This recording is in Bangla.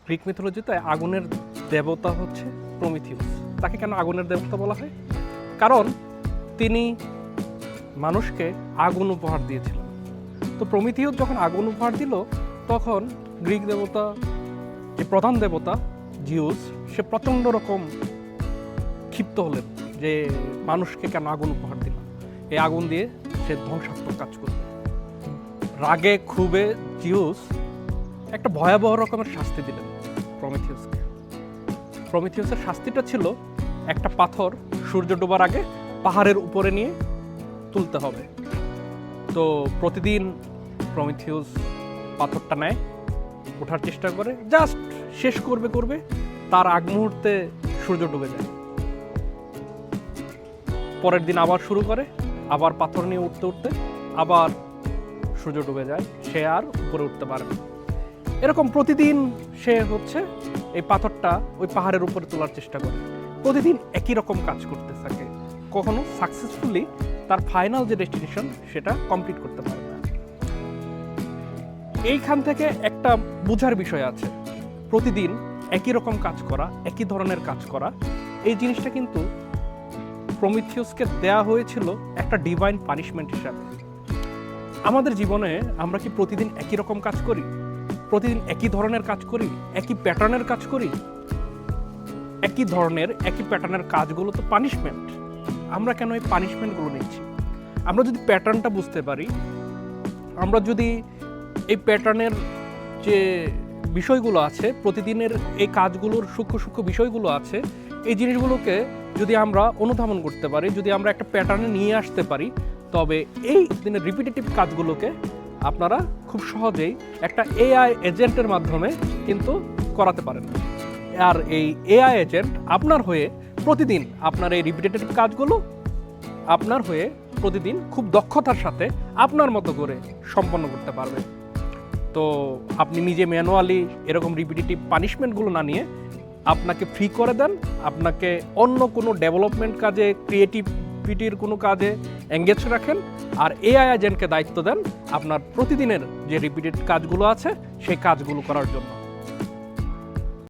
গ্রিক মিথোলজিতে আগুনের দেবতা হচ্ছে প্রমিথিউস। তাকে কেন আগুনের দেবতা বলা হয়? কারণ তিনি মানুষকে আগুন উপহার দিয়েছিলেন। তো প্রমিথিউস যখন আগুন উপহার দিল, তখন গ্রিক দেবতা, যে প্রধান দেবতা জিউস, সে প্রচণ্ড রকম ক্ষিপ্ত হলেন যে মানুষকে কেন আগুন উপহার দিল, এই আগুন দিয়ে সে ধ্বংসাত্মক কাজ করবে। রাগে ক্ষোভে জিউস একটা ভয়াবহ রকমের শাস্তি দিলেন প্রমিথিউসকে। প্রমিথিউসের শাস্তিটা ছিল একটা পাথর সূর্য ডোবার আগে পাহাড়ের উপরে নিয়ে তুলতে হবে। তো প্রতিদিন প্রমিথিউস পাথরটা নেয়, ওঠার চেষ্টা করে, জাস্ট শেষ করবে, তার আগ মুহূর্তে সূর্য ডুবে যায়। পরের দিন আবার শুরু করে, আবার পাথর নিয়ে উঠতে আবার সূর্য ডুবে যায়, সে আর উপরে উঠতে পারে না। এরকম প্রতিদিন সে এই পাথরটা ওই পাহাড়ের উপরে তোলার চেষ্টা করে, প্রতিদিন একই রকম কাজ করতে থাকে, কখনো সাকসেসফুলি তার ফাইনাল যে ডেস্টিনেশন সেটা কমপ্লিট করতে পারে না। এইখান থেকে একটা বোঝার বিষয় আছে, প্রতিদিন একই রকম কাজ করা, একই ধরনের কাজ করা, এই জিনিসটা কিন্তু প্রমিথিউসকে দেয়া হয়েছিল একটা ডিভাইন পানিশমেন্ট হিসাবে। আমাদের জীবনে আমরা কি প্রতিদিন একই রকম কাজ করি? প্রতিদিন একই ধরনের কাজ করি? একই প্যাটার্নের কাজ করি? একই ধরনের একই প্যাটার্নের কাজগুলো তো পানিশমেন্ট। আমরা কেন এই পানিশমেন্টগুলো নিচ্ছি? আমরা যদি প্যাটার্নটা বুঝতে পারি, আমরা যদি এই প্যাটার্নের যে বিষয়গুলো আছে, প্রতিদিনের এই কাজগুলোর সূক্ষ্ম বিষয়গুলো আছে, এই জিনিসগুলোকে যদি আমরা অনুধাবন করতে পারি, যদি আমরা একটা প্যাটার্নে নিয়ে আসতে পারি, তবে এই দিনের রিপিটেটিভ কাজগুলোকে আপনারা খুব সহজেই একটা এআই এজেন্টের মাধ্যমে কিন্তু করাতে পারেন। আর এই এআই এজেন্ট আপনার হয়ে প্রতিদিন আপনার এই রিপিটেটিভ কাজগুলো আপনার হয়ে প্রতিদিন খুব দক্ষতার সাথে আপনার মতো করে সম্পন্ন করতে পারবে। তো আপনি নিজে ম্যানুয়ালি এরকম রিপিটেটিভ পানিশমেন্টগুলো না নিয়ে আপনাকে ফ্রি করে দেন, আপনাকে অন্য কোনো ডেভেলপমেন্ট কাজে, ক্রিয়েটিভিটির কোনো কাজে এঙ্গেজ রাখেন, আর এআই এজেন্টকে দায়িত্ব দেন আপনার প্রতিদিনের যে রিপিটেড কাজগুলো আছে সেই কাজগুলো করার জন্য।